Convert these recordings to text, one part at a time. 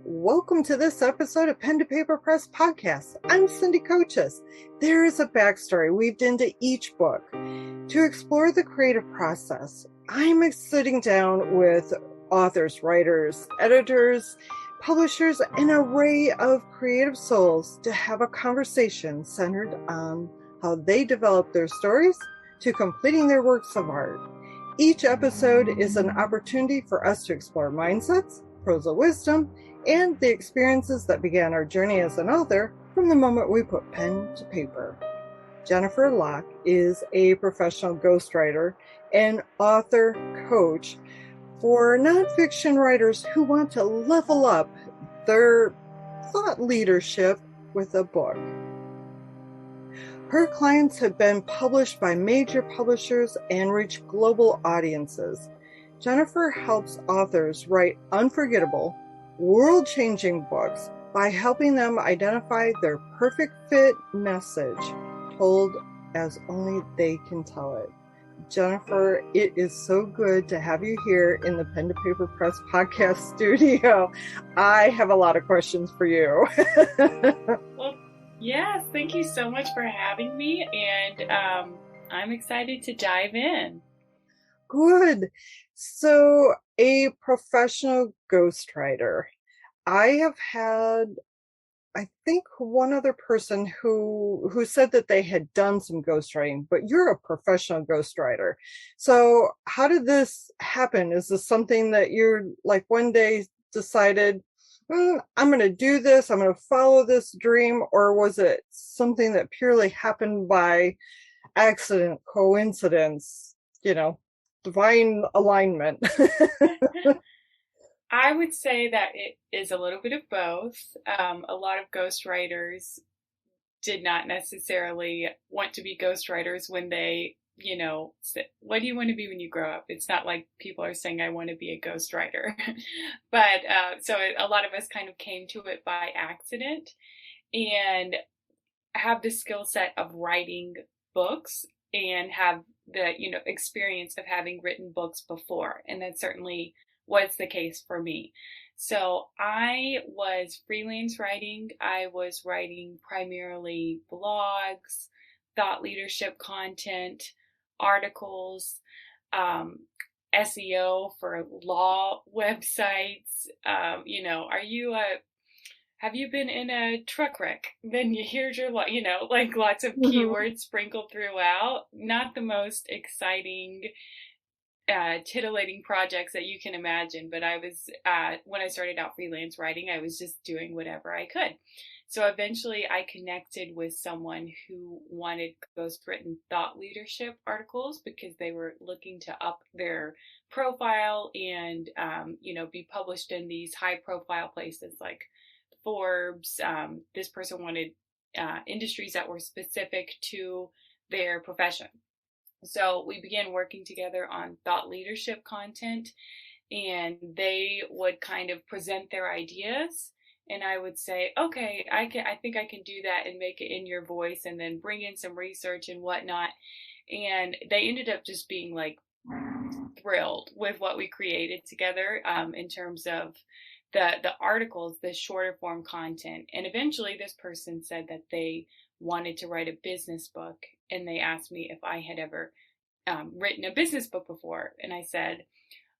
Welcome to this episode of Pen to Paper Press Podcast. I'm Cindy Kochis. There is a backstory weaved into each book. To explore the creative process, I'm sitting down with authors, writers, editors, publishers, an array of creative souls to have a conversation centered on how they develop their stories to completing their works of art. Each episode is an opportunity for us to explore mindsets, prosa wisdom, and the experiences that began our journey as an author from the moment we put pen to paper. Jennifer Locke is a professional ghostwriter and author coach for nonfiction writers who want to level up their thought leadership with a book. Her clients have been published by major publishers and reach global audiences. Jennifer helps authors write unforgettable, world-changing books by helping them identify their perfect fit message, told as only they can tell it. Jennifer, it is so good to have you here in the Pen to Paper Press podcast studio. I have a lot of questions for you. Well, yes, thank you so much for having me, and I'm excited to dive in. Good. So, a professional ghostwriter. I have had, I think, one other person who said that they had done some ghostwriting, but you're a professional ghostwriter. So, how did this happen? Is this something that you're like one day decided, I'm going to do this, I'm going to follow this dream, or was it something that purely happened by accident, coincidence, divine alignment? I would say that it is a little bit of both. A lot of ghostwriters did not necessarily want to be ghostwriters when they, said, what do you want to be when you grow up? It's not like people are saying, I want to be a ghostwriter. But so a lot of us kind of came to it by accident and have the skill set of writing books and have the experience of having written books before, and that certainly was the case for me. So I was freelance writing. I was writing primarily blogs, thought leadership content, articles, SEO for law websites. Have you been in a truck wreck? Then here's your, like lots of keywords sprinkled throughout. Not the most exciting, titillating projects that you can imagine, but I was, when I started out freelance writing, I was just doing whatever I could. So eventually I connected with someone who wanted ghostwritten thought leadership articles because they were looking to up their profile and, be published in these high profile places like Forbes. This person wanted industries that were specific to their profession. So we began working together on thought leadership content, and they would kind of present their ideas. And I would say, okay, I think I can do that and make it in your voice, and then bring in some research and whatnot. And they ended up just being like thrilled with what we created together, in terms of the articles, the shorter form content. And eventually this person said that they wanted to write a business book, and they asked me if I had ever written a business book before. And I said,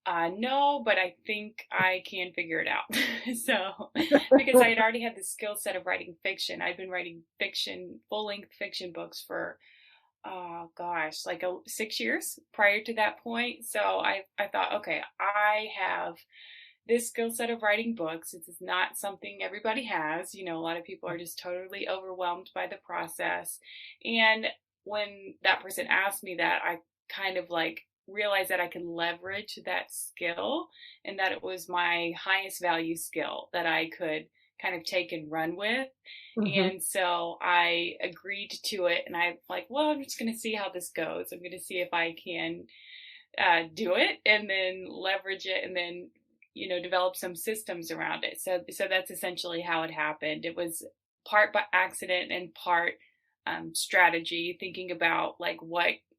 no, but I think I can figure it out. So, because I had already had the skill set of writing fiction. I'd been writing fiction, full-length fiction books for, 6 years prior to that point. So I thought, okay, I have this skill set of writing books. It is not something everybody has. A lot of people are just totally overwhelmed by the process. And when that person asked me that, I kind of realized that I could leverage that skill and that it was my highest value skill that I could kind of take and run with. Mm-hmm. And so I agreed to it, and I'm like, well, I'm just going to see how this goes. I'm going to see if I can do it and then leverage it and then develop some systems around it. So that's essentially how it happened. It was part by accident and part strategy, thinking about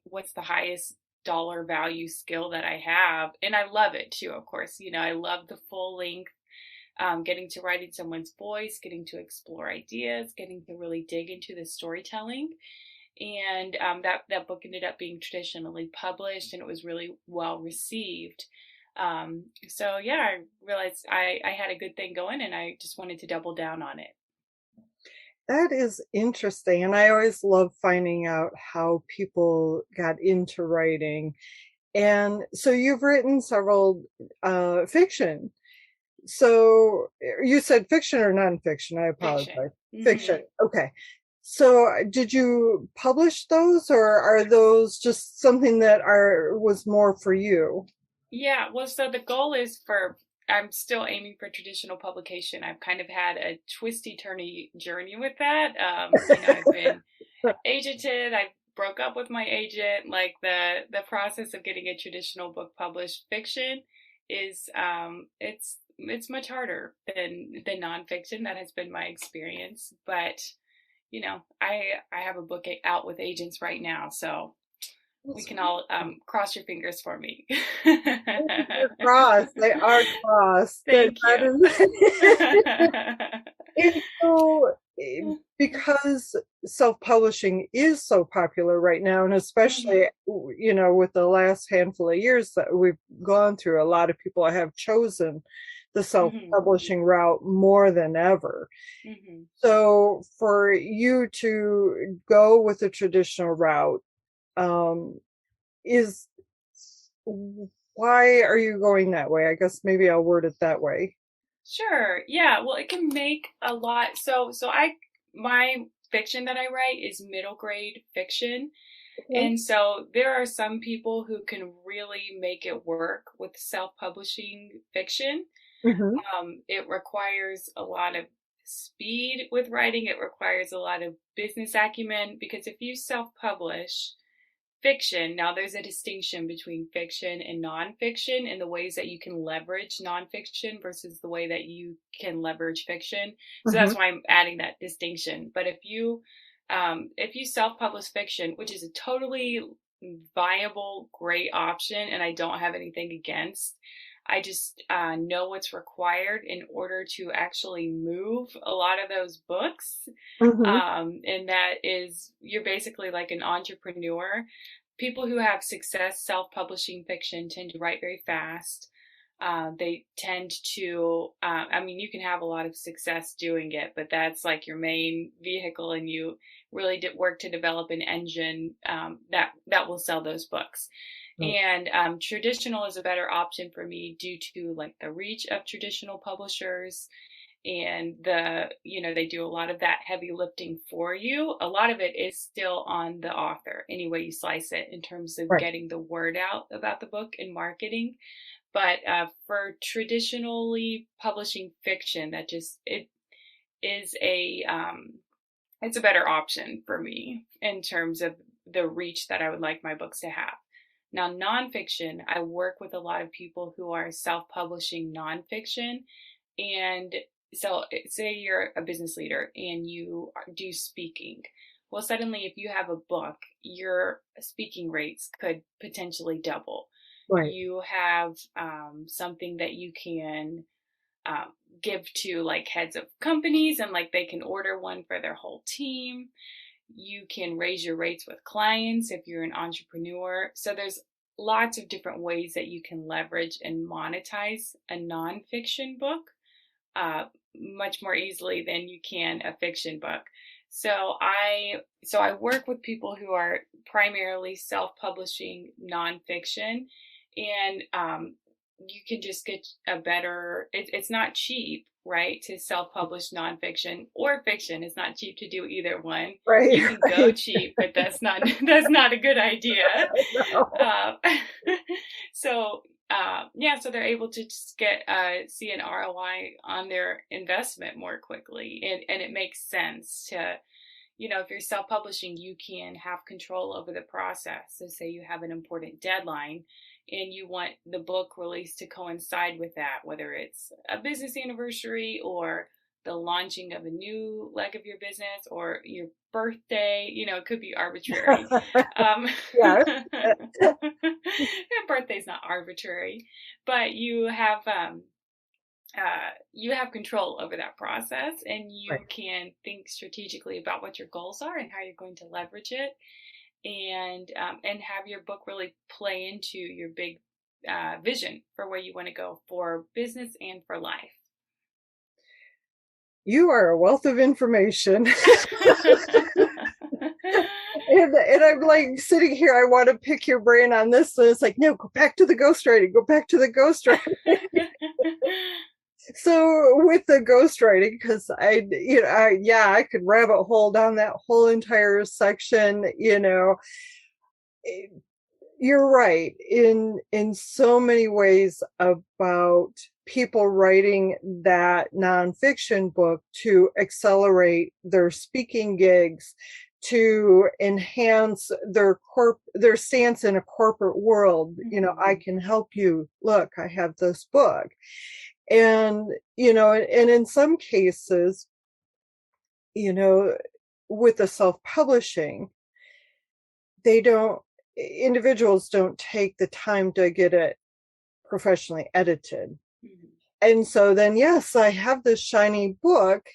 what's the highest dollar value skill that I have. And I love it too, of course. I love the full length getting to write in someone's voice, getting to explore ideas, getting to really dig into the storytelling. And that book ended up being traditionally published, and it was really well received. So yeah, I realized I had a good thing going, and I just wanted to double down on it. That is interesting. And I always love finding out how people got into writing. And so you've written several fiction. So you said fiction or nonfiction? I Fiction. apologize. Mm-hmm. Fiction. Okay. So did you publish those, or are those just something that was more for you? Yeah, well, so the goal is I'm still aiming for traditional publication. I've kind of had a twisty turny journey with that. I've been agented. I broke up with my agent. Like the process of getting a traditional book published fiction is it's much harder than nonfiction. That has been my experience. But I have a book out with agents right now, so we can all cross your fingers for me. They're crossed. They are crossed. Thank you. And so, because self-publishing is so popular right now, and especially, with the last handful of years that we've gone through, a lot of people have chosen the self-publishing route more than ever. Mm-hmm. So for you to go with the traditional route, is why are you going that way? I guess maybe I'll word it that way. Sure. Yeah. Well, it can make a lot. My fiction that I write is middle grade fiction. Okay. And so there are some people who can really make it work with self-publishing fiction. Mm-hmm. It requires a lot of speed with writing. It requires a lot of business acumen, because if you self-publish fiction, now there's a distinction between fiction and nonfiction in the ways that you can leverage nonfiction versus the way that you can leverage fiction. So that's why I'm adding that distinction. But if you self-publish fiction, which is a totally viable, great option, and I don't have anything against, I just know what's required in order to actually move a lot of those books. And that is, you're basically like an entrepreneur. People who have success self-publishing fiction tend to write very fast. They tend to, you can have a lot of success doing it, but that's like your main vehicle, and you really did work to develop an engine that will sell those books. And traditional is a better option for me due to like the reach of traditional publishers, and they do a lot of that heavy lifting for you. A lot of it is still on the author, any way you slice it, in terms of getting the word out about the book and marketing. But for traditionally publishing fiction, it is it's a better option for me in terms of the reach that I would like my books to have. Now, nonfiction, I work with a lot of people who are self-publishing nonfiction. And so say you're a business leader and you do speaking. Well, suddenly if you have a book, your speaking rates could potentially double. Right. You have something that you can give to like heads of companies, and like they can order one for their whole team. You can raise your rates with clients if you're an entrepreneur. So there's lots of different ways that you can leverage and monetize a nonfiction book much more easily than you can a fiction book. So I work with people who are primarily self-publishing nonfiction, and you can just get a better, it's not cheap, right, to self-publish nonfiction or fiction. It's not cheap to do either one. Right. You can go cheap, but that's not a good idea. No. So they're able to just see an ROI on their investment more quickly, and it makes sense to, if you're self-publishing, you can have control over the process. So say you have an important deadline and you want the book release to coincide with that, whether it's a business anniversary or the launching of a new leg of your business or your birthday, it could be arbitrary. Birthday's not arbitrary, but you have, you have control over that process, and you Right. can think strategically about what your goals are and how you're going to leverage it, and have your book really play into your big vision for where you want to go for business and for life. You are a wealth of information. And I'm like sitting here, I want to pick your brain on this. And it's like, no, go back to the ghostwriting, go back to the ghostwriting. So with the ghostwriting, because I could rabbit hole down that whole entire section, you're right in so many ways about people writing that nonfiction book to accelerate their speaking gigs, to enhance their stance in a corporate world. I can help you. Look, I have this book. And and in some cases, you know with the self-publishing, they don't individuals don't take the time to get it professionally edited. Mhm. And so then, yes, I have this shiny book,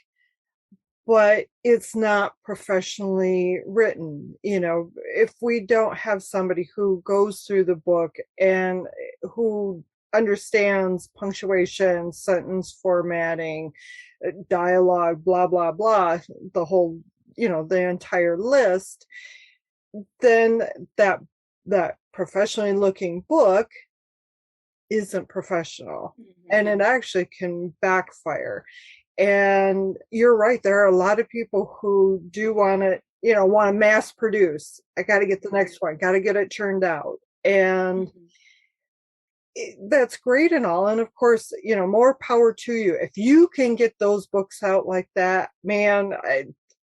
but it's not professionally written. If we don't have somebody who goes through the book and who understands punctuation, sentence formatting, dialogue, blah, blah, blah, the whole, the entire list, then that professionally looking book isn't professional, and it actually can backfire. And you're right, there are a lot of people who do want to mass produce. I got to get the next one, got to get it churned out. And that's great and all, and of course, more power to you if you can get those books out like that, man.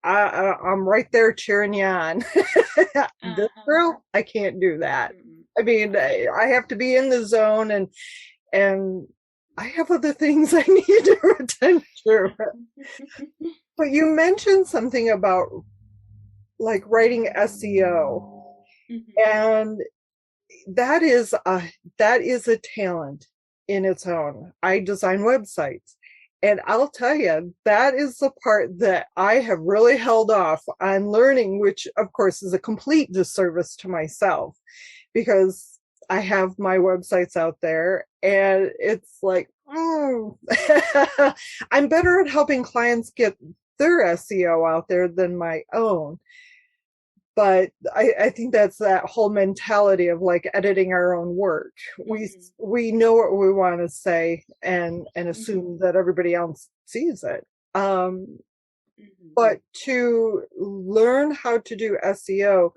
I'm right there cheering you on. This girl, I can't do that. I mean, I have to be in the zone, and I have other things I need to attend to. But you mentioned something about like writing SEO, and that is a talent in its own. I design websites. And I'll tell you, that is the part that I have really held off on learning, which of course is a complete disservice to myself, because I have my websites out there and it's like, I'm better at helping clients get their SEO out there than my own. But I think that's that whole mentality of like editing our own work. We know what we want to say and assume that everybody else sees it. But to learn how to do SEO,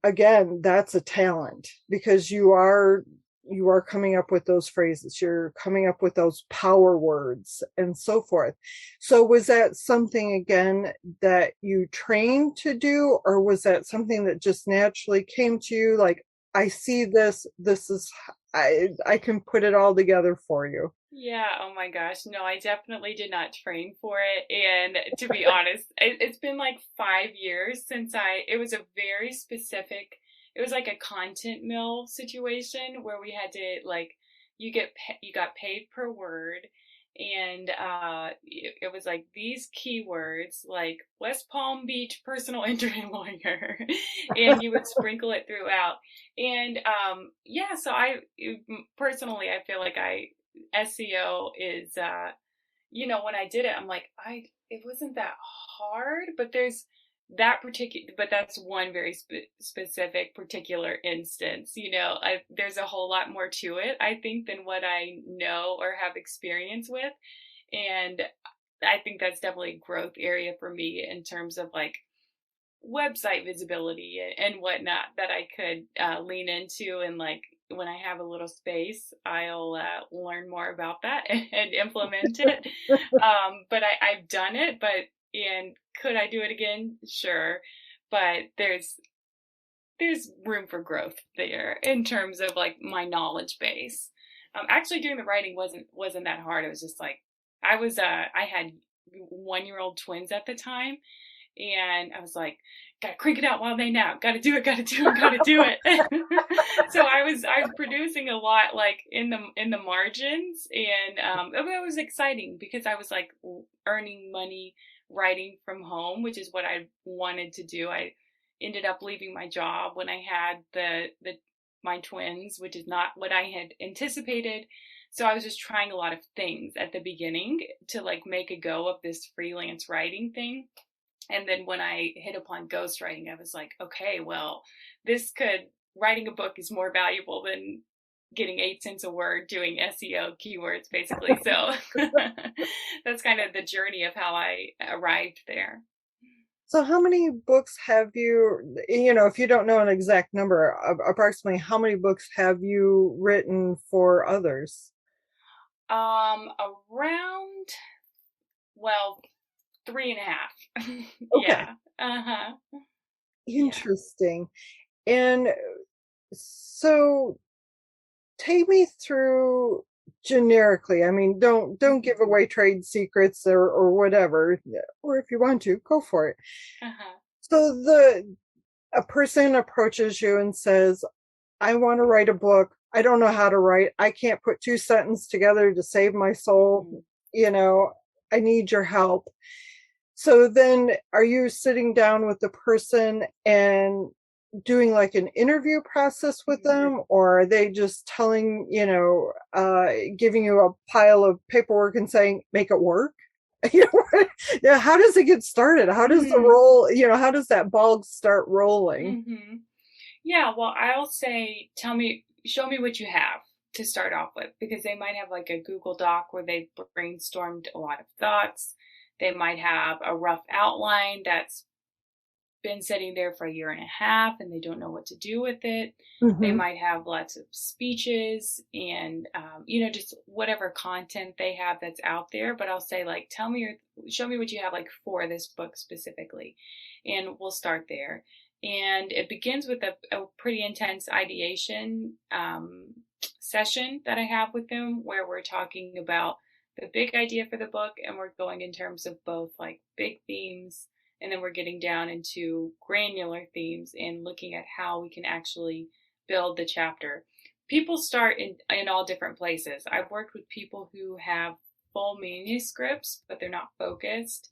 again, that's a talent, because you are coming up with those phrases, you're coming up with those power words and so forth. So was that something, again, that you trained to do, or was that something that just naturally came to you, like, I see this is, I can put it all together for you? Yeah, oh my gosh. No, I definitely did not train for it. And to be honest, it's been like 5 years since it was a very specific, it was like a content mill situation where we had to like, you got paid per word. And it was like these keywords like West Palm Beach personal injury lawyer, and you would sprinkle it throughout. And yeah, so personally, I feel like SEO is, when I did it, I'm like, it wasn't that hard, but but that's one very specific particular instance. There's a whole lot more to it, I think, than what I know or have experience with. And I think that's definitely a growth area for me in terms of like website visibility and whatnot that I could lean into, and like when I have a little space, I'll learn more about that and implement it. But I've done it, and could I do it again? Sure, but there's room for growth there in terms of like my knowledge base. Actually, doing the writing wasn't that hard. It was just like I had 1-year-old twins at the time, And I was like, gotta crank it out while they nap. Gotta do it. Gotta do it. Gotta do it. So I was producing a lot like in the margins, and it was exciting because I was like earning money writing from home, which is what I wanted to do. I ended up leaving my job when I had my twins, which is not what I had anticipated. So I was just trying a lot of things at the beginning to like make a go of this freelance writing thing. And then when I hit upon ghostwriting, I was like, okay, well, writing a book is more valuable than getting 8 cents a word doing SEO keywords, basically. So that's kind of the journey of how I arrived there. So how many books have you, if you don't know an exact number, approximately how many books have you written for others? Around, well, 3.5. Okay. Yeah. Uh-huh. Interesting. And so take me through generically. I mean, don't give away trade secrets or whatever, or if you want to, go for it. Uh-huh. So a person approaches you and says, I want to write a book. I don't know how to write. I can't put two sentences together to save my soul. I need your help. So then are you sitting down with the person and doing like an interview process with them, or are they just telling, giving you a pile of paperwork and saying, make it work? Yeah, how does it get started? How does the roll, how does that ball start rolling? Yeah, well, I'll say, show me what you have to start off with, because they might have like a Google Doc where they brainstormed a lot of thoughts. They might have a rough outline that's been sitting there for 1.5 years and they don't know what to do with it. They might have lots of speeches and, just whatever content they have that's out there. But I'll say, like, show me what you have, like, for this book specifically. And we'll start there. And it begins with a pretty intense ideation session that I have with them, where we're talking about the big idea for the book, and we're going in terms of both like big themes, and then we're getting down into granular themes and looking at how we can actually build the chapter. People start in all different places. I've worked with people who have full manuscripts, but they're not focused,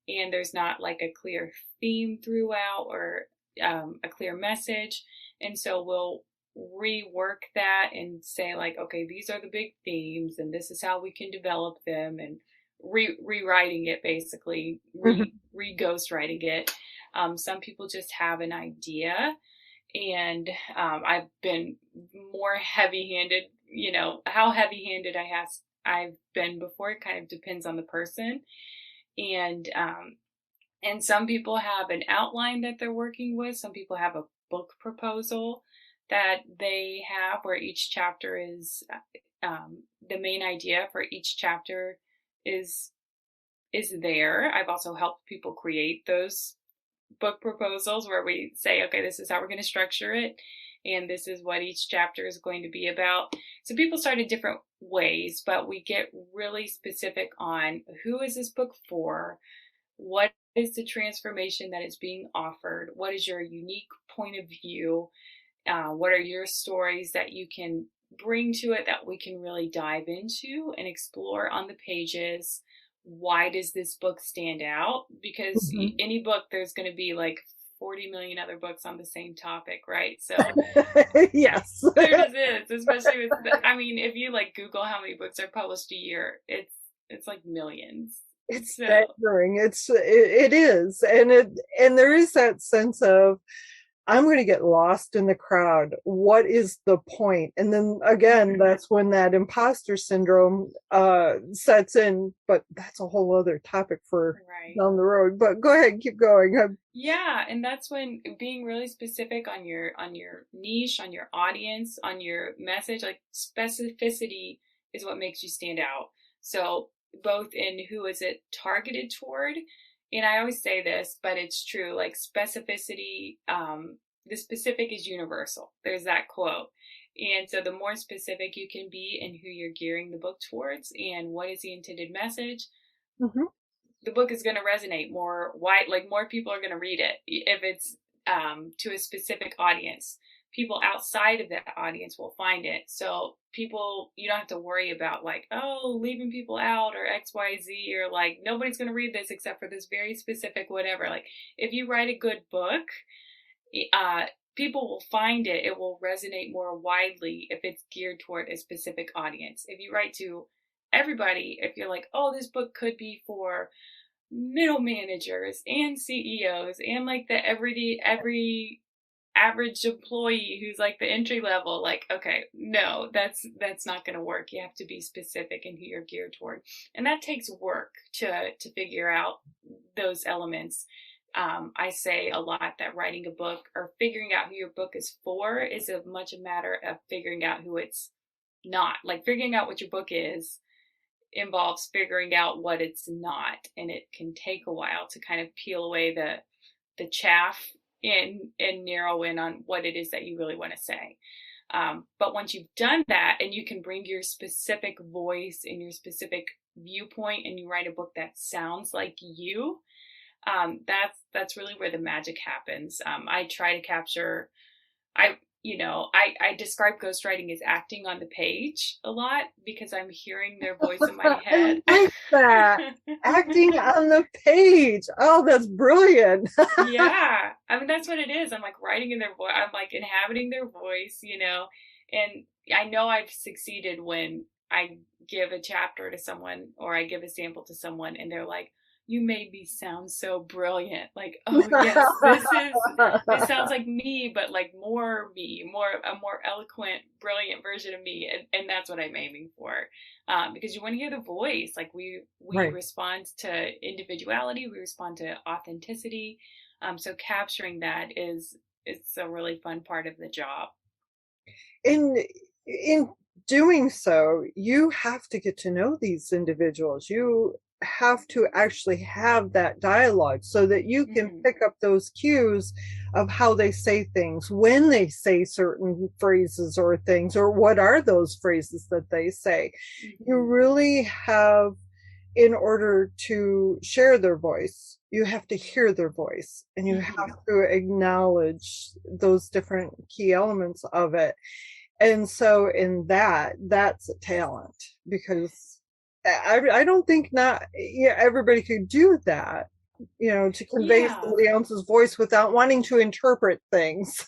and there's not like a clear theme throughout or a clear message. And so we'll rework that and say, like, okay, these are the big themes and this is how we can develop them, and rewriting it, basically re-ghostwriting it. Some people just have an idea, and I've been more heavy-handed. How heavy-handed I've been before, it kind of depends on the person. And some people have an outline that they're working with. Some people have a book proposal that they have, where each chapter is the main idea for each chapter is there. I've also helped people create those book proposals, where we say, okay, this is how we're going to structure it, and this is what each chapter is going to be about. So people start in different ways, but we get really specific on who is this book for, what is the transformation that is being offered, what is your unique point of view, what are your stories that you can bring to it that we can really dive into and explore on the pages. Why does this book stand out? Because any book, there's going to be like 40 million other books on the same topic, right? So yes, there just is, especially with if you like Google how many books are published a year, it's like millions. It's staggering. It is, and there is that sense of, I'm going to get lost in the crowd. What is the point? And then again, that's when that imposter syndrome sets in. But that's a whole other topic for down the road. But go ahead, keep going. Yeah, and that's when being really specific on your niche, on your audience, on your message, like specificity is what makes you stand out. So both in who is it targeted toward, and I always say this, but it's true, like specificity, the specific is universal. There's that quote. And so the more specific you can be in who you're gearing the book towards and what is the intended message, the book is going to resonate more wide, like more people are going to read it if it's to a specific audience. People outside of that audience will find it. So people, you don't have to worry about like, oh, leaving people out or XYZ, or like nobody's going to read this except for this very specific whatever. Like if you write a good book, people will find it. It will resonate more widely if it's geared toward a specific audience. If you write to everybody, if you're like, oh, this book could be for middle managers and CEOs and like the every average employee who's like the entry level, like, okay, no, that's not going to work. You have to be specific in who you're geared toward, and that takes work to figure out those elements. I say a lot that writing a book or figuring out who your book is for is as much a matter of figuring out who it's not. Like figuring out what your book is involves figuring out what it's not, and it can take a while to kind of peel away the chaff and narrow in on what it is that you really want to say. But once you've done that and you can bring your specific voice and your specific viewpoint and you write a book that sounds like you, that's really where the magic happens. I try to capture, I describe ghostwriting as acting on the page a lot because I'm hearing their voice in my head. I like that. Acting on the page. Oh, that's brilliant. Yeah. I mean, that's what it is. I'm like writing in their voice. I'm like inhabiting their voice, and I know I've succeeded when I give a chapter to someone or I give a sample to someone and they're like, you made me sound so brilliant. Like, oh yes, this sounds like me, but like more me, a more eloquent, brilliant version of me. And that's what I'm aiming for. Because you want to hear the voice. Like we Right. respond to individuality, we respond to authenticity. So capturing that it's a really fun part of the job. In doing so, you have to get to know these individuals. You have to actually have that dialogue so that you can pick up those cues of how they say things, when they say certain phrases or things, or what are those phrases that they say. You really have, in order to share their voice, you have to hear their voice and you have to acknowledge those different key elements of it. And so in that's a talent, because I don't think everybody could do that, to convey somebody else's voice without wanting to interpret things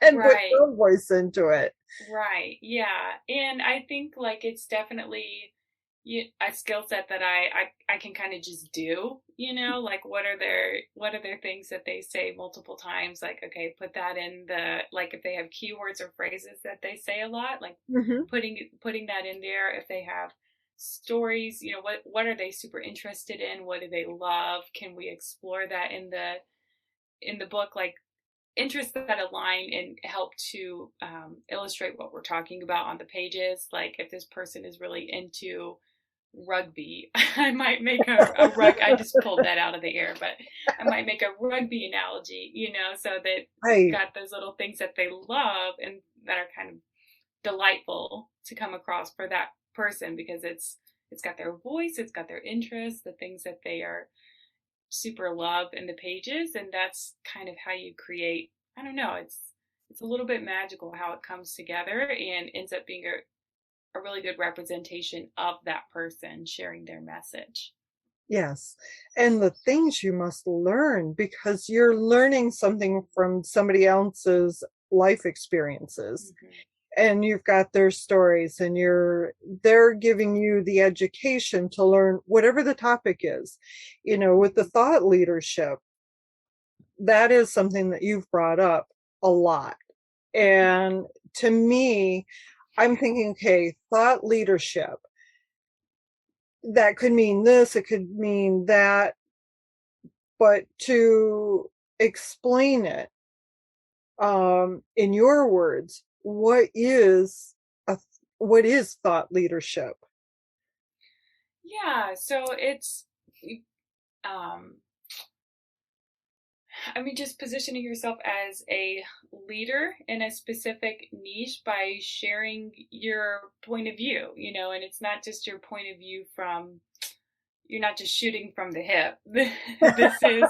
and put your voice into it. Right. Yeah. And I think like it's definitely a skill set that I can kind of just do, like what are their things that they say multiple times? Like, okay, put that in like if they have keywords or phrases that they say a lot, like putting that in there. If they have stories, what are they super interested in? What do they love? Can we explore that in the book? Like interests that align and help to illustrate what we're talking about on the pages. Like if this person is really into rugby, I might make a rug. I just pulled that out of the air, but I might make a rugby analogy, so that they've got those little things that they love and that are kind of delightful to come across for that person because it's got their voice, it's got their interests, the things that they are super love in the pages, and that's kind of how you create. I don't know. It's a little bit magical how it comes together and ends up being a really good representation of that person sharing their message. Yes. And the things you must learn, because you're learning something from somebody else's life experiences. And you've got their stories and they're giving you the education to learn whatever the topic is. With the thought leadership, that is something that you've brought up a lot. And to me, I'm thinking, okay, thought leadership, that could mean this, it could mean that, but to explain it in your words, what is thought leadership? Yeah, so it's just positioning yourself as a leader in a specific niche by sharing your point of view, and it's not just your point of view from you're not just shooting from the hip. This is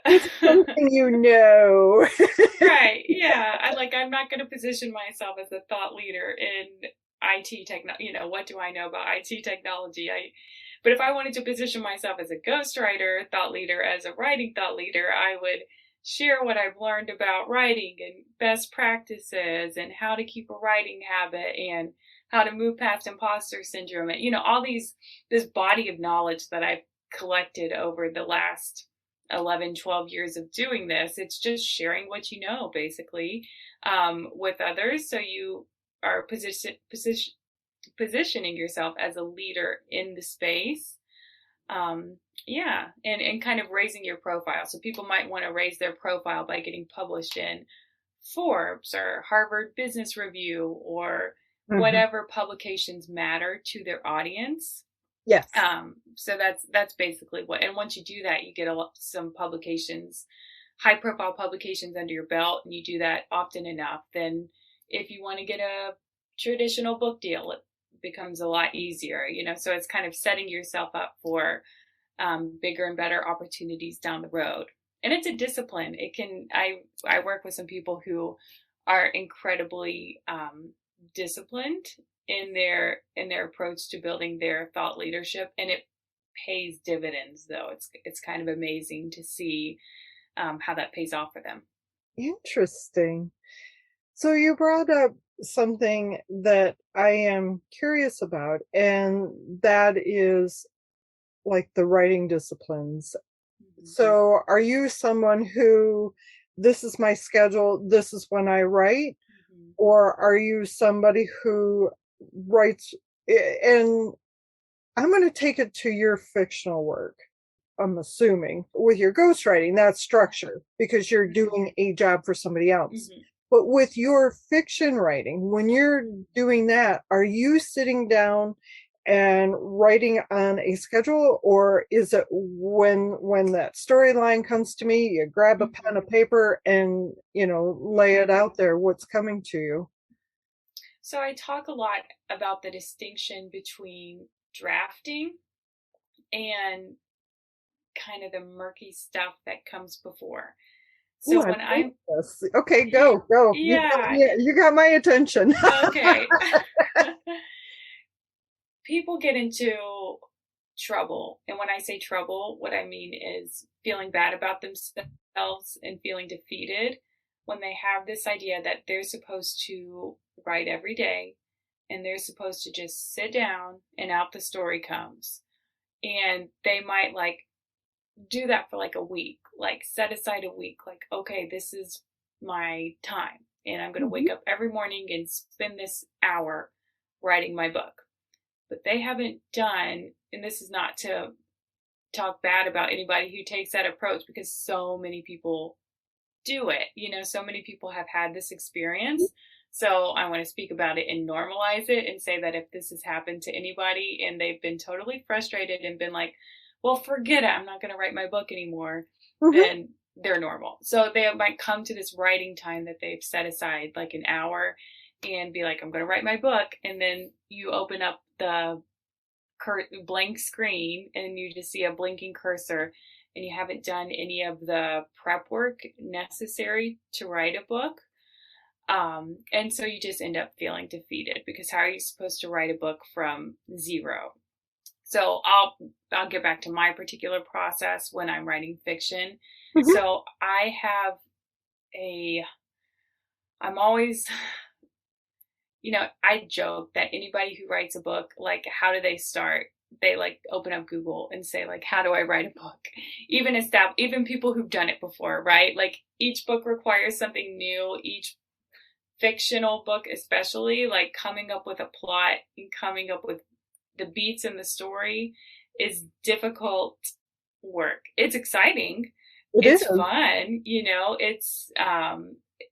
it's something you know. right. Yeah. I'm not going to position myself as a thought leader in IT technology. What do I know about IT technology? But if I wanted to position myself as a ghostwriter thought leader, as a writing thought leader, I would share what I've learned about writing and best practices and how to keep a writing habit and how to move past imposter syndrome and, all this body of knowledge that I've collected over the last 11, 12 years of doing this. It's just sharing what you know, basically, with others. So you are positioning yourself as a leader in the space. Yeah, and kind of raising your profile. So people might want to raise their profile by getting published in Forbes or Harvard Business Review or whatever publications matter to their audience. Yes. So that's basically what. And once you do that, you get some publications, high profile publications under your belt, and you do that often enough. Then, if you want to get a traditional book deal, it becomes a lot easier. So it's kind of setting yourself up for bigger and better opportunities down the road. And it's a discipline. I work with some people who are incredibly disciplined in their approach to building their thought leadership, and it pays dividends. Though it's kind of amazing to see how that pays off for them. Interesting. So you brought up something that I am curious about, and that is like the writing disciplines. So are you someone who, this is my schedule, this is when I write? Or are you somebody who writes, and I'm going to take it to your fictional work, I'm assuming, with your ghostwriting, that's structure, because you're doing a job for somebody else. But with your fiction writing, when you're doing that, are you sitting down and writing on a schedule, or is it when that storyline comes to me, you grab a pen and paper and lay it out there, what's coming to you? So I talk a lot about the distinction between drafting and kind of the murky stuff that comes before. So when I'm okay, go. Yeah, you got my attention. Okay. People get into trouble, and when I say trouble, what I mean is feeling bad about themselves and feeling defeated when they have this idea that they're supposed to write every day and they're supposed to just sit down and out the story comes. And they might do that for a week, set aside a week, okay, this is my time and I'm going to wake up every morning and spend this hour writing my book. But they haven't done, and this is not to talk bad about anybody who takes that approach, because so many people do it. So many people have had this experience. So I want to speak about it and normalize it and say that if this has happened to anybody and they've been totally frustrated and been like, well, forget it, I'm not going to write my book anymore, then they're normal. So they might come to this writing time that they've set aside, an hour, and be like, I'm going to write my book. And then you open up the blank screen and you just see a blinking cursor, and you haven't done any of the prep work necessary to write a book. And so you just end up feeling defeated, because how are you supposed to write a book from zero? So I'll get back to my particular process when I'm writing fiction. So I'm always, I joke that anybody who writes a book, how do they start? They open up Google and say, how do I write a book? Even people who've done it before, right? Each book requires something new. Each fictional book, especially, coming up with a plot and coming up with the beats in the story is difficult work. It's exciting. It's fun.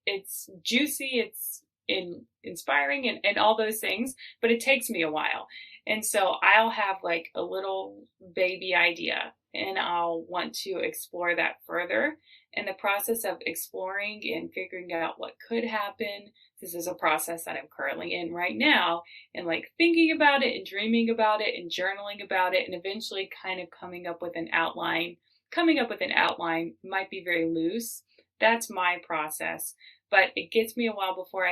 It's juicy. inspiring and all those things, but it takes me a while. And so I'll have like a little baby idea and I'll want to explore that further. And the process of exploring and figuring out what could happen, this is a process that I'm currently in right now, and like thinking about it and dreaming about it and journaling about it and eventually kind of coming up with an outline. Coming up with an outline might be very loose. That's my process, but it gets me a while before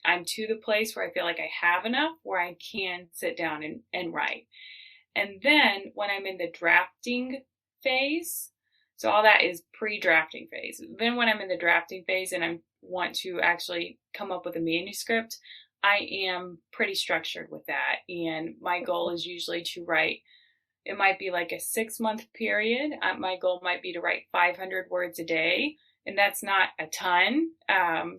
I'm to the place where I feel like I have enough where I can sit down and write. And then when I'm in the drafting phase, so all that is pre-drafting phase. Then when I'm in the drafting phase and I want to actually come up with a manuscript, I am pretty structured with that. And my goal is usually to write, it might be like a 6-month period. My goal might be to write 500 words a day. And that's not a ton.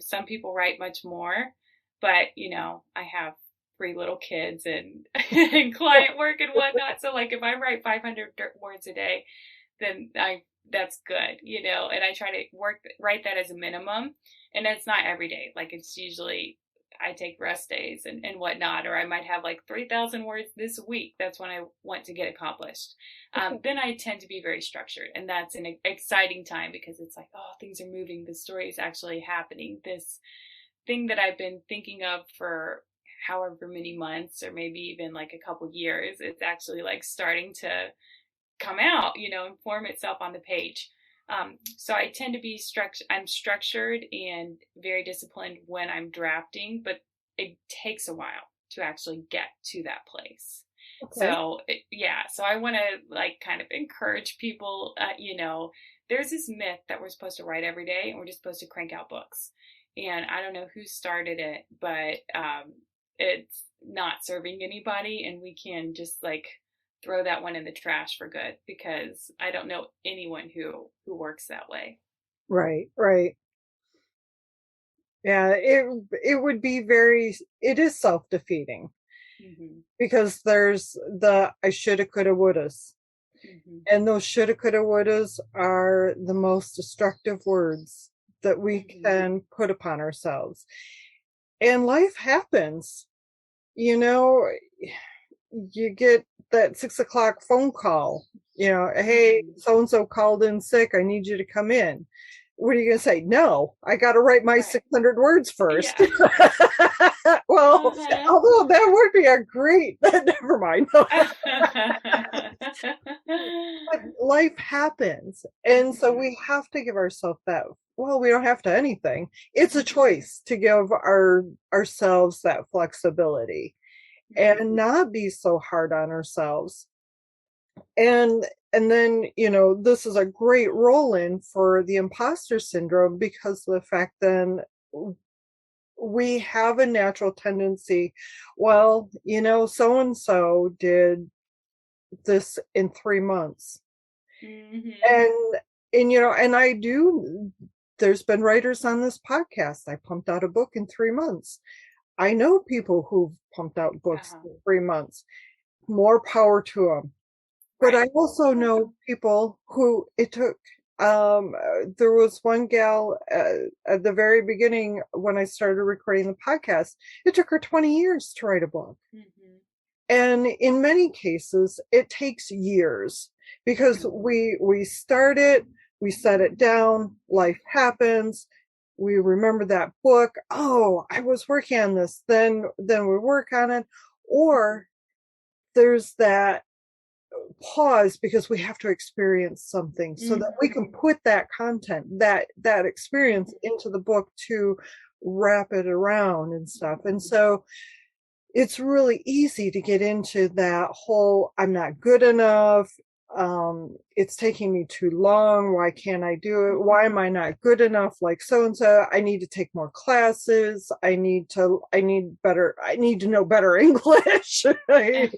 Some people write much more, but I have 3 little kids and, and client work and whatnot. So like if I write 500 words a day, then that's good, and I try to write that as a minimum. And it's not every day. Like it's usually I take rest days and whatnot, or I might have like 3,000 words this week. That's when I want to get accomplished. Then I tend to be very structured, and that's an exciting time because it's like, oh, things are moving. The story is actually happening. This thing that I've been thinking of for however many months, or maybe even like a couple years, it's actually like starting to come out, and form itself on the page. So I tend to be I'm structured and very disciplined when I'm drafting, but it takes a while to actually get to that place. Okay. So so I want to like kind of encourage people, there's this myth that we're supposed to write every day and we're just supposed to crank out books. And I don't know who started it, but it's not serving anybody, and we can just like throw that one in the trash for good, because I don't know anyone who works that way. Right. Yeah, it would be it is self-defeating, because there's the I shoulda, coulda, wouldas. And those shoulda, coulda, wouldas are the most destructive words that we can put upon ourselves. And life happens, you get that 6 o'clock phone call, hey, so-and-so called in sick. I need you to come in. What are you going to say? No, I got to write my 600 words first. Yeah. Well, although that would be a great, never mind. But life happens. And so we have to give ourselves that. Well, we don't have to anything. It's a choice to give ourselves that flexibility and not be so hard on ourselves. And then, this is a great roll-in for the imposter syndrome, because of the fact then we have a natural tendency, well, so-and-so did this in 3 months. And I do, there's been writers on this podcast. I pumped out a book in 3 months. I know people who've pumped out books in 3 months. More power to them. But I also know people who it took. There was one gal at the very beginning when I started recording the podcast. It took her 20 years to write a book. And in many cases, it takes years, because we start it, we set it down, life happens. We remember that book. Oh, I was working on this. Then we work on it. Or there's that pause because we have to experience something so that we can put that content, that experience into the book to wrap it around and stuff. And so it's really easy to get into that whole, I'm not good enough. It's taking me too long. Why can't I do it? Why am I not good enough like so-and-so? I need to take more classes. I need to know better English. I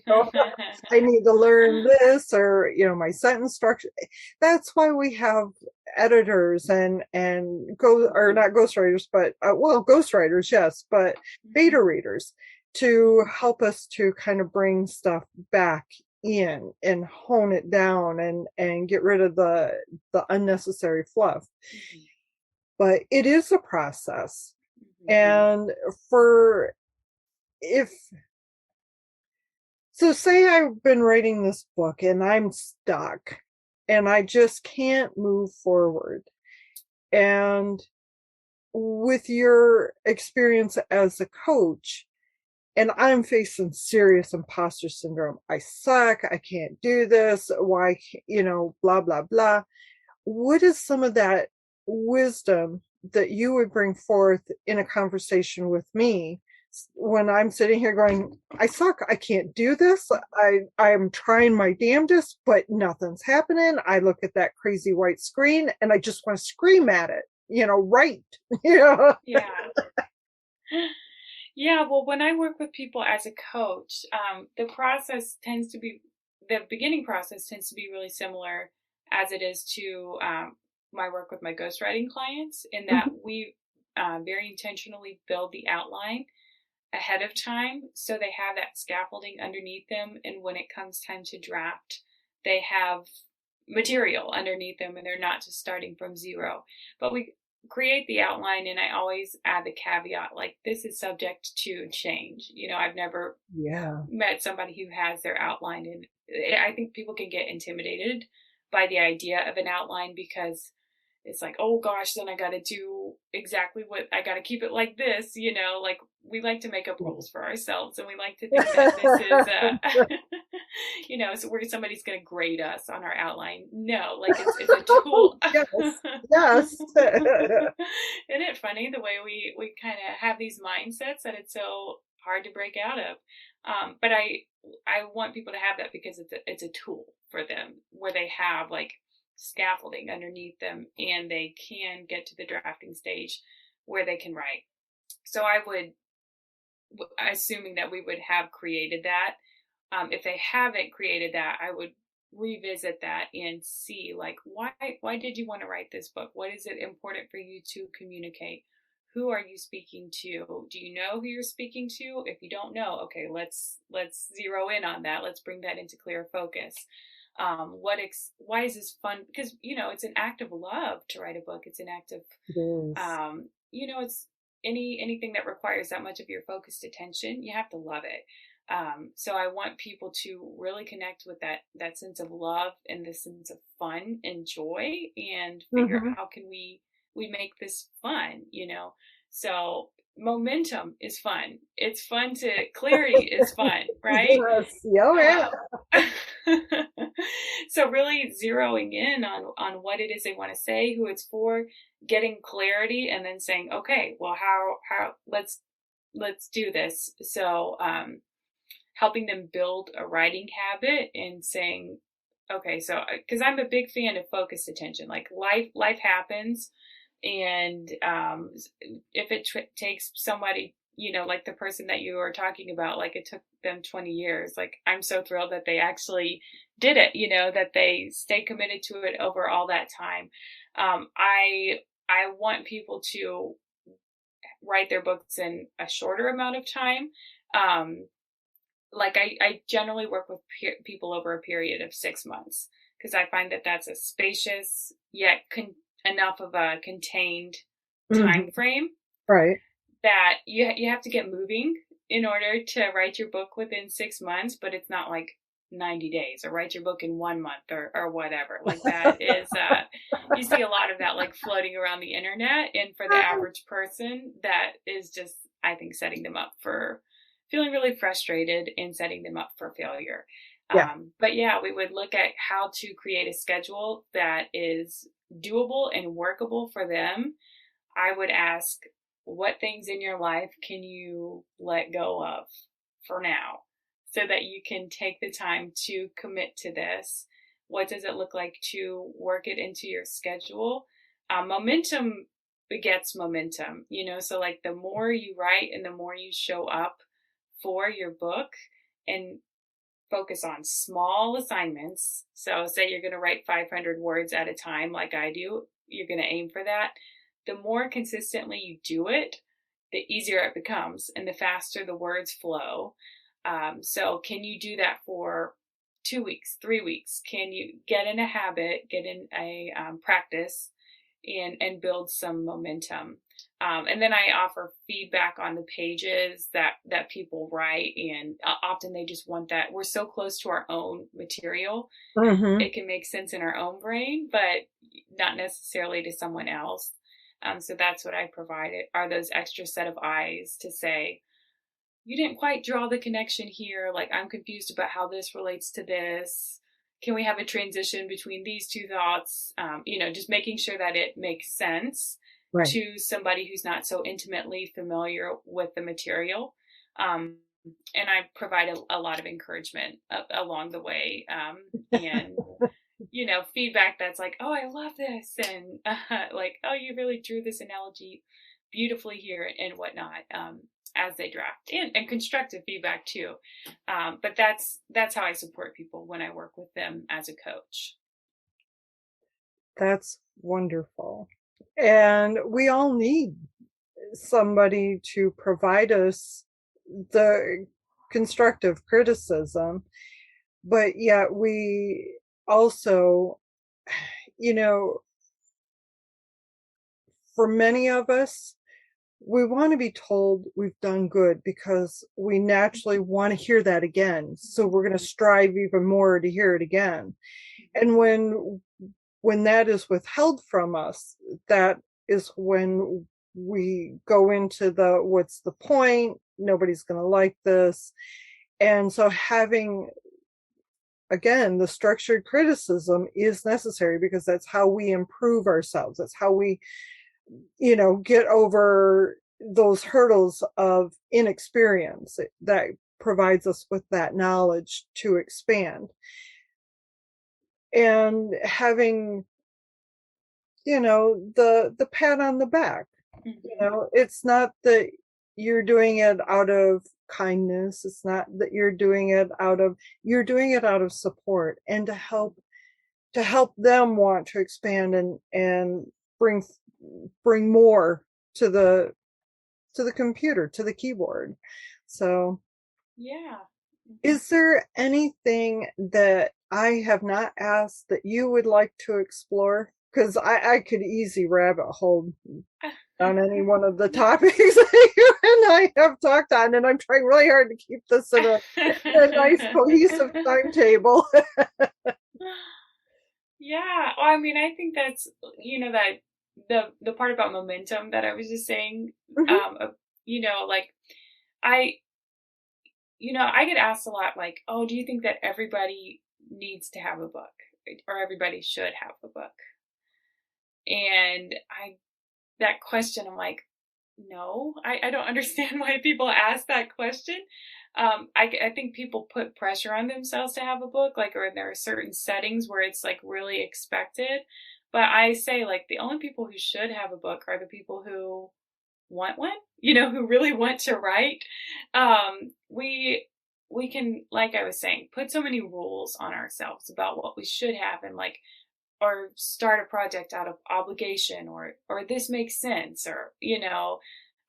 need to learn this, or, my sentence structure. That's why we have editors and not ghostwriters, but ghostwriters, yes, but beta readers to help us to kind of bring stuff back in and hone it down and get rid of the unnecessary fluff. But it is a process. And for if so, say I've been writing this book and I'm stuck and I just can't move forward. And with your experience as a coach, and I'm facing serious imposter syndrome. I suck. I can't do this. Why, blah, blah, blah. What is some of that wisdom that you would bring forth in a conversation with me when I'm sitting here going, I suck. I can't do this. I'm trying my damnedest, but nothing's happening. I look at that crazy white screen and I just want to scream at it, right. Yeah. Yeah, well, when I work with people as a coach, the beginning process tends to be really similar as it is to my work with my ghostwriting clients, in that we very intentionally build the outline ahead of time so they have that scaffolding underneath them. And when it comes time to draft, they have material underneath them and they're not just starting from zero. But we create the outline, and I always add the caveat, like, this is subject to change. I've never met somebody who has their outline, and I think people can get intimidated by the idea of an outline because it's like, oh gosh, then I got to do exactly what I got to keep it like this, like we like to make up rules for ourselves, and we like to think that this is, so where somebody's going to grade us on our outline. No, like it's a tool. Yes. Isn't it funny the way we kind of have these mindsets that it's so hard to break out of? But I want people to have that because it's a tool for them where they have like scaffolding underneath them and they can get to the drafting stage where they can write. So I would, assuming that we would have created that, if they haven't created that, I would revisit that and see, like, why did you want to write this book? What is it important for you to communicate? Who are you speaking to? Do you know who you're speaking to? If you don't know, okay, let's zero in on that. Let's bring that into clear focus. Why is this fun? Because it's an act of love to write a book. It's an act of it's anything that requires that much of your focused attention, you have to love it. So I want people to really connect with that sense of love and this sense of fun and joy, and figure out how can we make this fun. So momentum is fun. It's fun clarity is fun, right? Yes. Yeah. So really zeroing in on what it is they want to say, who it's for, getting clarity, and then saying, okay, well, how let's do this. So helping them build a writing habit and saying, okay, so because I'm a big fan of focused attention. Like life happens, and if it takes somebody, like the person that you were talking about, like it took them 20 years, like I'm so thrilled that they actually did it, that they stay committed to it over all that time. I want people to write their books in a shorter amount of time. Like I generally work with people over a period of 6 months, because I find that that's a spacious yet enough of a contained time frame, right? That you have to get moving in order to write your book within 6 months, but it's not like 90 days or write your book in 1 month or whatever. Like that is you see a lot of that like floating around the internet, and for the average person, that is just, I think, setting them up for feeling really frustrated and setting them up for failure. But yeah, we would look at how to create a schedule that is doable and workable for them. I would ask, what things in your life can you let go of for now so that you can take the time to commit to this? What does it look like to work it into your schedule? Momentum begets momentum, so like the more you write and the more you show up for your book and focus on small assignments. So say you're going to write 500 words at a time, like I do, you're going to aim for that. The more consistently you do it, the easier it becomes and the faster the words flow. So can you do that for 2 weeks, 3 weeks? Can you get in a habit, get in a practice, and build some momentum? And then I offer feedback on the pages that people write, and often they just want that. We're so close to our own material, Mm-hmm. it can make sense in our own brain, but not necessarily to someone else. So that's what I provided, are those extra set of eyes to say, you didn't quite draw the connection here. Like, I'm confused about how this relates to this. Can we have a transition between these two thoughts? Just making sure that it makes sense Right. to somebody who's not so intimately familiar with the material. And I provide a lot of encouragement along the way. And feedback that's like, oh, I love this. And like, oh, you really drew this analogy beautifully here and whatnot, as they draft, and constructive feedback too. But that's how I support people when I work with them as a coach. That's wonderful. And we all need somebody to provide us the constructive criticism, but yet we also, you know, for many of us, we want to be told we've done good because we naturally want to hear that again. So we're going to strive even more to hear it again. And when that is withheld from us, that is when we go into the what's the point? Nobody's going to like this. And so having, again, the structured criticism is necessary because that's how we improve ourselves. That's how we, get over those hurdles of inexperience that provides us with that knowledge to expand. And having, the pat on the back. It's not that you're doing it out of kindness. It's not that you're doing it out of support and to help them want to expand and bring more to the computer, to the keyboard. So Yeah. is there anything that I have not asked that you would like to explore? Because I could easily rabbit hole on any one of the topics that you and I have talked on, and I'm trying really hard to keep this in a nice cohesive timetable. Yeah. Well, I mean, I think that's, that the part about momentum that I was just saying, Mhm. like I, I get asked a lot, like, oh, do you think that everybody needs to have a book, or everybody should have a book? And that question, I'm like, no, I don't understand why people ask that question. I think people put pressure on themselves to have a book, like, or there are certain settings where it's like really expected. But I say, like, the only people who should have a book are the people who want one, who really want to write. We can, like I was saying, put so many rules on ourselves about what we should have, and like, or start a project out of obligation, or this makes sense, or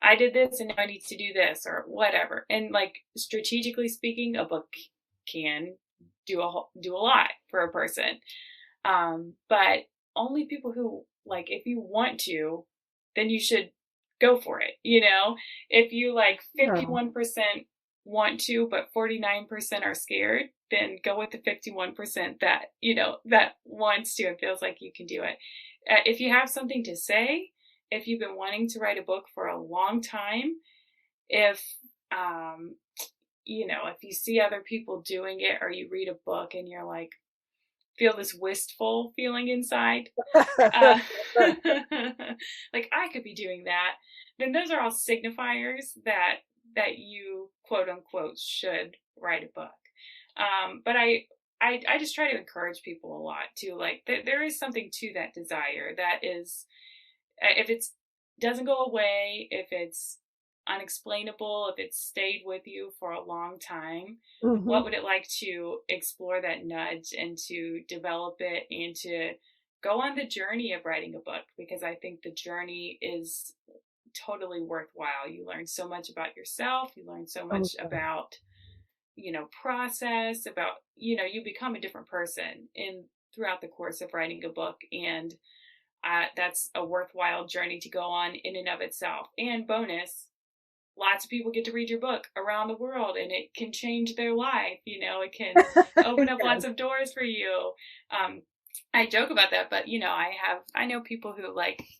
I did this and now I need to do this, or whatever. And like, strategically speaking, a book can do a lot for a person. But only people who, like, if you want to, then you should go for it. If you like Yeah. 51% want to, but 49% are scared, then go with the 51% that wants to and feels like you can do it. If you have something to say, if you've been wanting to write a book for a long time, if if you see other people doing it, or you read a book and you're like, feel this wistful feeling inside, uh, like, I could be doing that, then those are all signifiers that you, quote unquote, should write a book. But I just try to encourage people a lot too. Like, there is something to that desire that is, if it doesn't go away, if it's unexplainable, if it's stayed with you for a long time, what Mhm. would it like to explore that nudge and to develop it and to go on the journey of writing a book? Because I think the journey is totally worthwhile. You learn so much about yourself, you learn so much Okay. about, process, about, you become a different person in throughout the course of writing a book. And that's a worthwhile journey to go on in and of itself. And bonus, lots of people get to read your book around the world, and it can change their life. It can open up lots of doors for you. I joke about that, but I know people who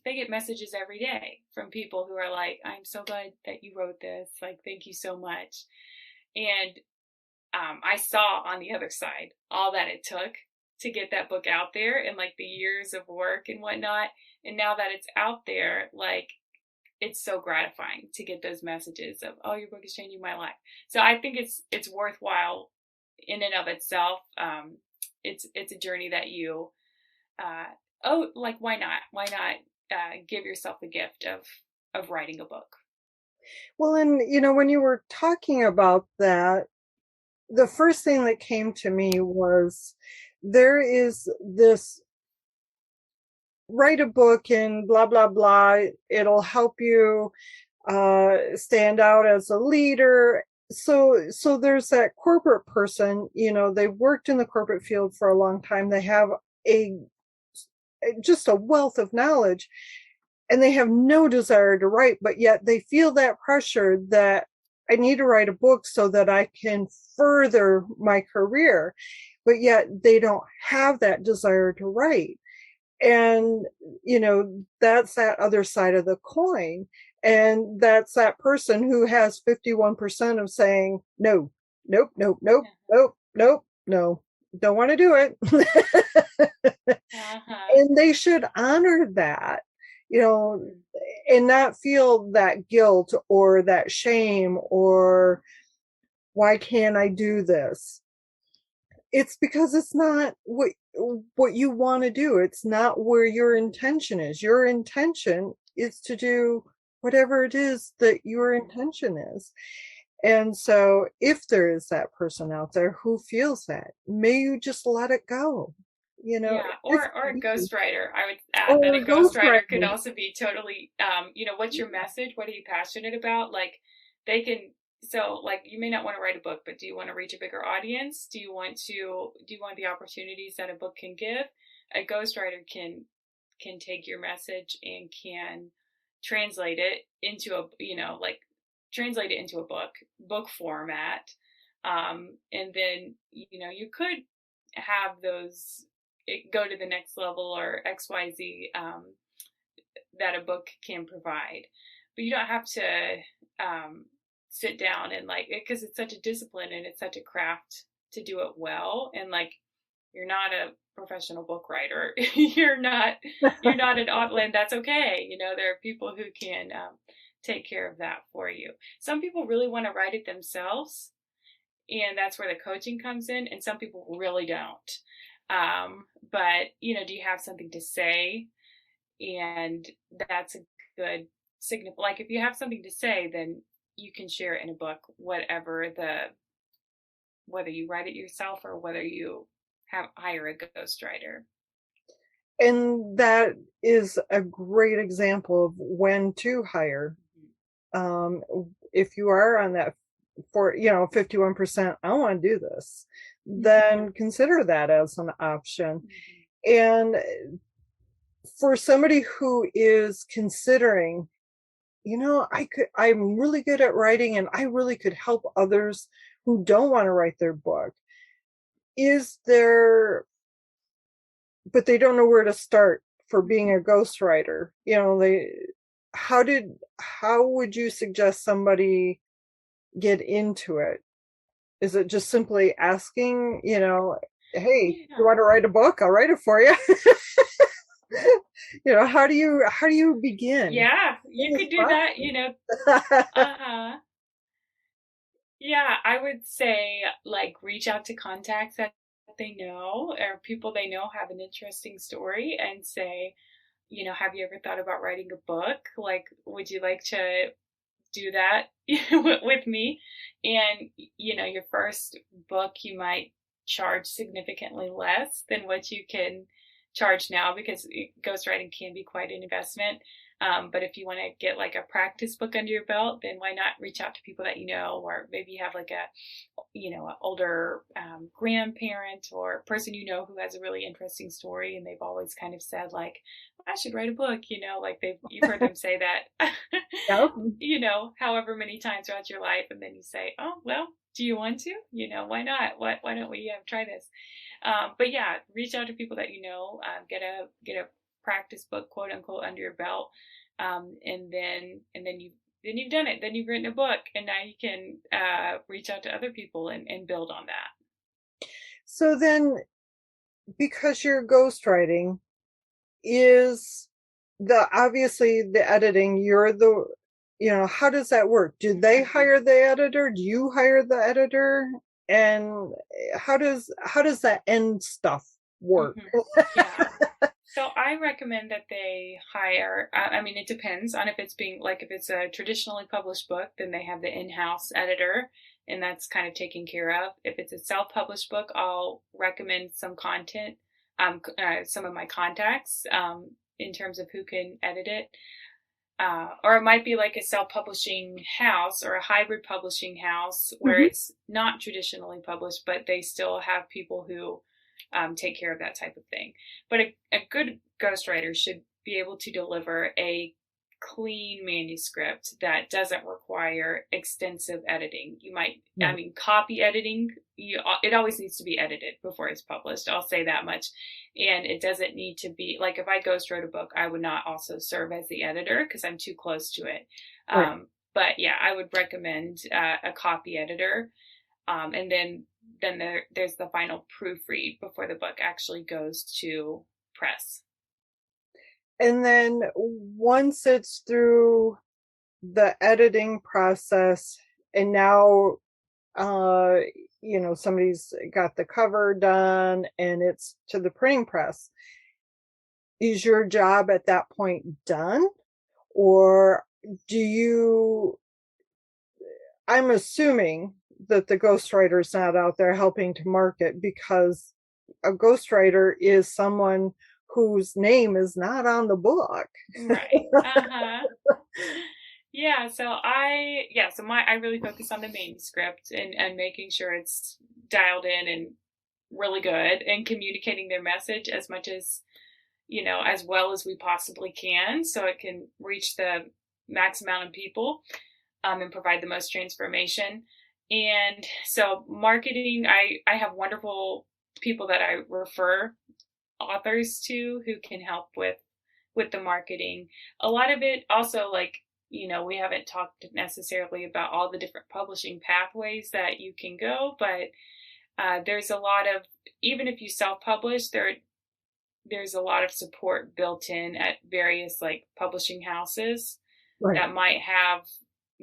they get messages every day from people who are like, I'm so glad that you wrote this. Like, thank you so much. And I saw on the other side all that it took to get that book out there, and the years of work and whatnot. And now that it's out there, it's so gratifying to get those messages of, oh, your book is changing my life. So I think it's worthwhile in and of itself. It's a journey that you, why not give yourself the gift of writing a book? Well, and when you were talking about that, the first thing that came to me was there is this write a book and blah, blah, blah. It'll help you stand out as a leader. So there's that corporate person, they've worked in the corporate field for a long time. They have just a wealth of knowledge, and they have no desire to write, but yet they feel that pressure that I need to write a book so that I can further my career, but yet they don't have that desire to write. And, that's that other side of the coin. And that's that person who has 51% of saying, no, nope, nope, nope, nope, nope, no, don't want to do it. And they should honor that, and not feel that guilt or that shame or why can't I do this? It's because it's not what you want to do. It's not where your intention is. Your intention is to do whatever it is that your intention is. And so if there is that person out there who feels that, may you just let it go. Or a ghostwriter. I would add that a ghostwriter could also be totally, what's your message? What are you passionate about? They can, you may not want to write a book, but do you want to reach a bigger audience? Do you want the opportunities that a book can give? A ghostwriter can take your message and can translate it into a book format. And then, you could have those go to the next level or XYZ that a book can provide. But you don't have to sit down and because it's such a discipline and it's such a craft to do it well. And you're not a professional book writer. you're not an outland. That's okay. There are people who can take care of that for you. Some people really want to write it themselves, and that's where the coaching comes in. And some people really don't. But do you have something to say? And that's a good signal. If you have something to say, then you can share it in a book, whether you write it yourself or whether you hire a ghostwriter. And that is a great example of when to hire. If you are on that 51%, I want to do this, then consider that as an option. And for somebody who is considering, I'm really good at writing and I really could help others who don't want to write their book. But they don't know where to start for being a ghostwriter. How would you suggest somebody get into it? Is it just simply asking, hey, you want to write a book? I'll write it for you. How do you begin? Yeah, you could do that, Yeah, I would say reach out to contacts that they know or people they know have an interesting story and say, have you ever thought about writing a book? Would you like to do that with me? And, your first book, you might charge significantly less than what you can charge now because ghostwriting can be quite an investment. But if you want to get like a practice book under your belt, then why not reach out to people that you know, or maybe you have like an older grandparent or person you know who has a really interesting story, and they've always kind of said like, I should write a book, like you've heard them say that, Yep. however many times throughout your life, and then you say, oh well, do you want to? Why not? Why don't we try this? But yeah, reach out to people that you know, get a practice book, quote unquote, under your belt, and then you've done it. Then you've written a book, and now you can reach out to other people and build on that. So then, because you're ghostwriting, is obviously the editing, you're how does that work? Do they hire the editor? Do you hire the editor? And how does that end stuff work? Mm-hmm. Yeah. So I recommend that they hire, it depends on if it's a traditionally published book, then they have the in-house editor, and that's kind of taken care of. If it's a self-published book, I'll recommend some content, some of my contacts, in terms of who can edit it. Or it might be like a self-publishing house or a hybrid publishing house where it's not traditionally published, but they still have people who take care of that type of thing. But a good ghostwriter should be able to deliver a clean manuscript that doesn't require extensive editing. You might, copy editing, it always needs to be edited before it's published. I'll say that much. And it doesn't need to be, like if I ghostwrote a book, I would not also serve as the editor because I'm too close to it. Right. But yeah, I would recommend a copy editor. And then there's the final proofread before the book actually goes to press. And then once it's through the editing process, and now somebody's got the cover done and it's to the printing press, is your job at that point done? Or I'm assuming that the ghostwriter is not out there helping to market, because a ghostwriter is someone whose name is not on the book. Right. Yeah. So I really focus on the manuscript and making sure it's dialed in and really good, and communicating their message as much as, as well as we possibly can, so it can reach the max amount of people, and provide the most transformation. And so marketing, I have wonderful people that I refer authors to who can help with the marketing. A lot of it also, we haven't talked necessarily about all the different publishing pathways that you can go, but there's a lot of, even if you self-publish, there's a lot of support built in at various publishing houses that might have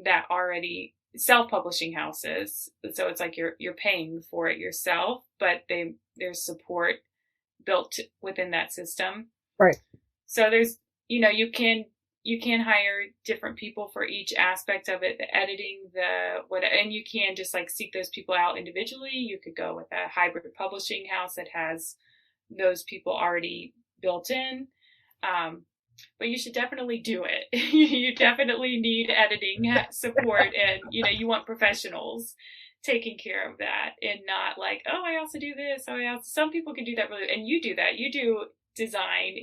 that already, self-publishing houses. So it's like you're paying for it yourself, but there's support built within that system. Right. So there's, you can hire different people for each aspect of it, the editing, and you can just seek those people out individually. You could go with a hybrid publishing house that has those people already built in. But you should definitely do it. You definitely need editing support, and you want professionals taking care of that, and not I also do this. Some people can do that really, and you do that. You do design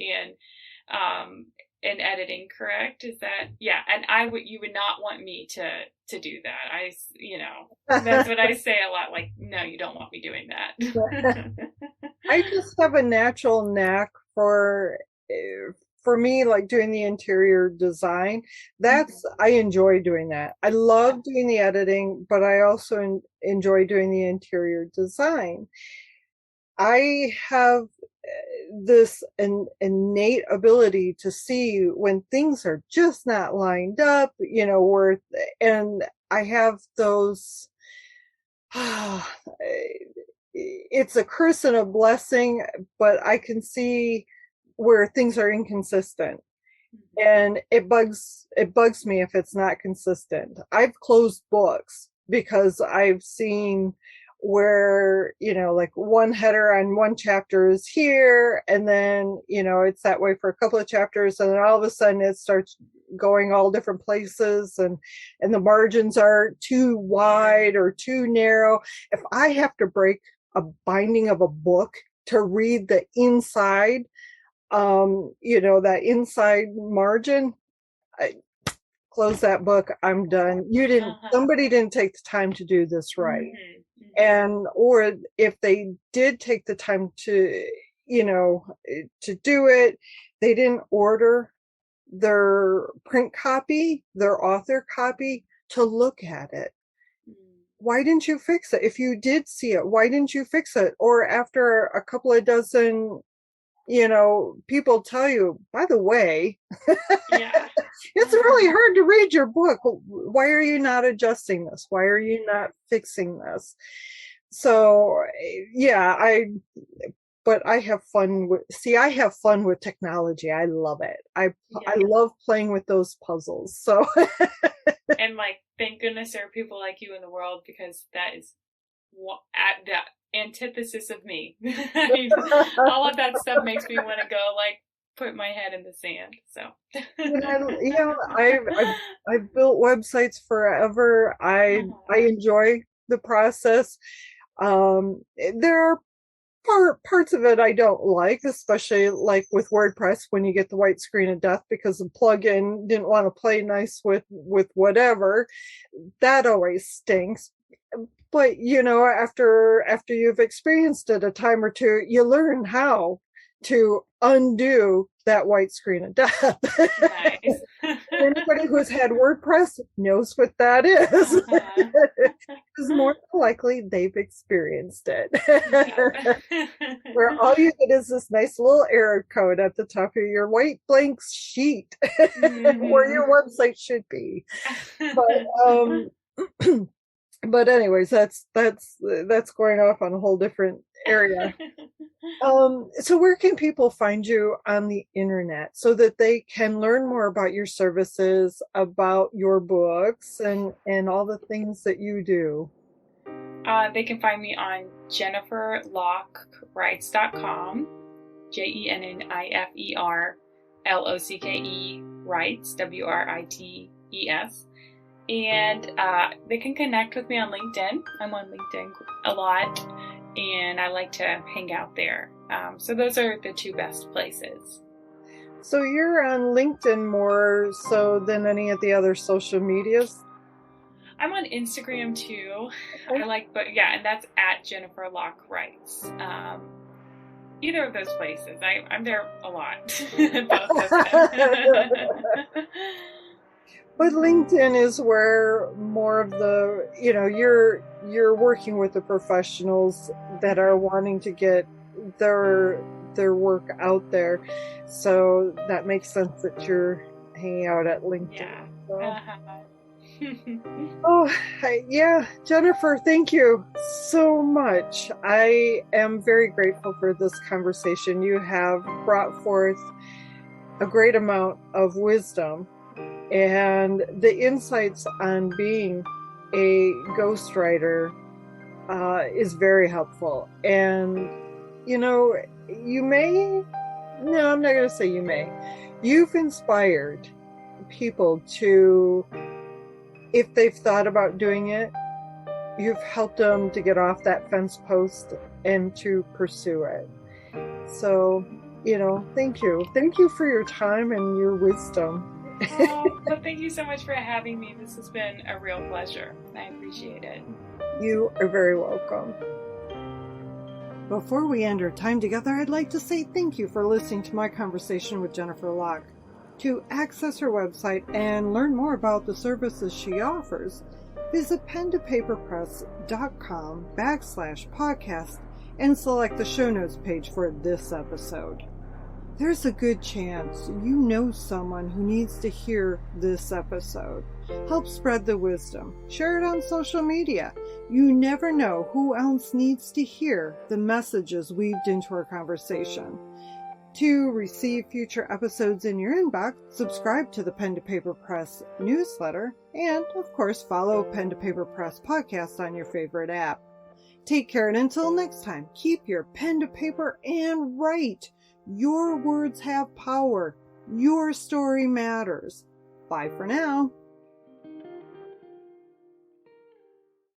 and editing, correct? Is that, yeah? And you would not want me to do that. That's what I say a lot. No, you don't want me doing that. I just have a natural knack for me, doing the interior design. I enjoy doing that. I love doing the editing, but I also enjoy doing the interior design. I have this innate ability to see when things are just not lined up, and I have those, it's a curse and a blessing, but I can see where things are inconsistent, and it bugs me if it's not consistent. I've closed books because I've seen, where, like one header on one chapter is here, and then, it's that way for a couple of chapters, and then all of a sudden it starts going all different places, and the margins are too wide or too narrow. If I have to break a binding of a book to read the inside, that inside margin, I close that book, I'm done. Somebody didn't take the time to do this right. And, or if they did take the time to, to do it, they didn't order their print copy, their author copy, to look at it. Why didn't you fix it? If you did see it, why didn't you fix it? Or after a couple of dozen, people tell you, by the way, it's really hard to read your book. Why are you not adjusting this? Why are you not fixing this? So, but I have fun with technology. I love it. I love playing with those puzzles. So, and thank goodness there are people like you in the world, because that is the antithesis of me. All of that stuff makes me want to go put my head in the sand. So, I've built websites forever. I enjoy the process. There are parts of it I don't like, especially with WordPress, when you get the white screen of death because the plugin didn't want to play nice with whatever. That always stinks. But after you've experienced it a time or two, you learn how to undo that white screen of death. Nice. Anybody who's had WordPress knows what that is. Because more than likely they've experienced it. Where all you get is this nice little error code at the top of your white blank sheet, where your website should be. But anyways, that's going off on a whole different area. So where can people find you on the internet so that they can learn more about your services, about your books, and all the things that you do? They can find me on JenniferLockeWrites.com, JenniferLockE Writes, WRITES. And they can connect with me on LinkedIn. I'm on LinkedIn a lot, and I like to hang out there. So those are the two best places. So you're on LinkedIn more so than any of the other social medias? I'm on Instagram too. Okay. And that's at Jennifer Locke Writes. Either of those places. I'm there a lot. Both of them. But LinkedIn is where more of the, you're working with the professionals that are wanting to get their work out there. So that makes sense that you're hanging out at LinkedIn. Yeah. So. Jennifer, thank you so much. I am very grateful for this conversation. You have brought forth a great amount of wisdom, and the insights on being a ghostwriter is very helpful. And, I'm not going to say you may. You've inspired people to, if they've thought about doing it, you've helped them to get off that fence post and to pursue it. So, thank you. Thank you for your time and your wisdom. Well, thank you so much for having me. This has been a real pleasure. I appreciate it. You are very welcome. Before we end our time together, I'd like to say thank you for listening to my conversation with Jennifer Locke. To access her website and learn more about the services she offers, visit pentopaperpress.com/podcast and select the show notes page for this episode. There's a good chance you know someone who needs to hear this episode. Help spread the wisdom. Share it on social media. You never know who else needs to hear the messages weaved into our conversation. To receive future episodes in your inbox, subscribe to the Pen to Paper Press newsletter, and, of course, follow Pen to Paper Press podcast on your favorite app. Take care, and until next time, keep your pen to paper and write. Your words have power. Your story matters. Bye for now.